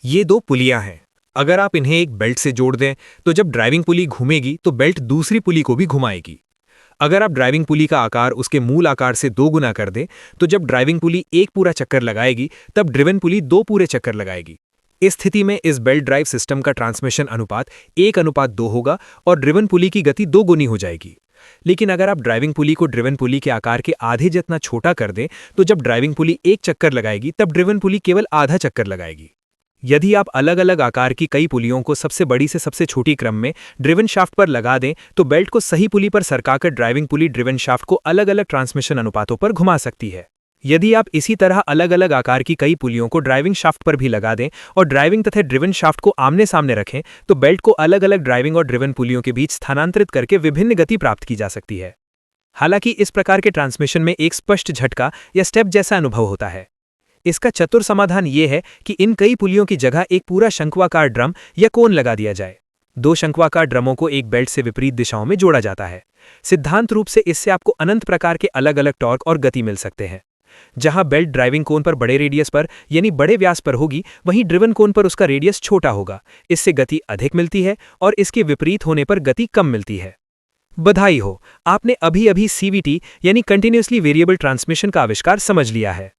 ये दो पुलियां हैं। अगर आप इन्हें एक बेल्ट से जोड़ दें तो जब ड्राइविंग पुली घूमेगी तो बेल्ट दूसरी पुली को भी घुमाएगी। अगर आप ड्राइविंग पुली का आकार उसके मूल आकार से 2 गुना कर दें तो जब ड्राइविंग पुली एक पूरा चक्कर लगाएगी तब ड्रिवन पुली 2 पूरे चक्कर लगाएगी। इस स्थिति में इस बेल्ट ड्राइव सिस्टम का ट्रांसमिशन अनुपात 1:2 होगा और ड्रिवन पुली की गति 2 गुनी हो जाएगी। लेकिन अगर आप ड्राइविंग पुली को ड्रिवन पुली के आकार के आधे जितना छोटा कर दें तो जब ड्राइविंग पुली एक चक्कर लगाएगी तब ड्रिवन पुली केवल आधा चक्कर लगाएगी। यदि आप अलग अलग आकार की कई पुलियों को सबसे बड़ी से सबसे छोटी क्रम में ड्रिवन शाफ्ट पर लगा दें तो बेल्ट को सही पुली पर सरकाकर ड्राइविंग पुली ड्रिवन शाफ्ट को अलग अलग ट्रांसमिशन अनुपातों पर घुमा सकती है। यदि आप इसी तरह अलग अलग आकार की कई पुलियों को ड्राइविंग शाफ्ट पर भी लगा दें और ड्राइविंग तथा ड्रिवन शाफ्ट को आमने सामने रखें तो बेल्ट को अलग अलग ड्राइविंग और ड्रिवन पुलियों के बीच स्थानांतरित करके विभिन्न गति प्राप्त की जा सकती है। हालांकि इस प्रकार के ट्रांसमिशन में एक स्पष्ट झटका या स्टेप जैसा अनुभव होता है। इसका चतुर समाधान ये है कि इन कई पुलियों की जगह एक पूरा शंक्वाकार ड्रम या कोन लगा दिया जाए। 2 शंक्वाकार ड्रमों को एक बेल्ट से विपरीत दिशाओं में जोड़ा जाता है। सिद्धांत रूप से इससे आपको अनंत प्रकार के अलग अलग टॉर्क और गति मिल सकते हैं। जहां बेल्ट ड्राइविंग कोन पर बड़े रेडियस पर यानी बड़े व्यास पर होगी वहीं ड्रिवन कोन पर उसका रेडियस छोटा होगा। इससे गति अधिक मिलती है और इसके विपरीत होने पर गति कम मिलती है। बधाई हो, आपने अभी अभी CVT यानी कंटिन्यूअसली वेरिएबल ट्रांसमिशन का आविष्कार समझ लिया है।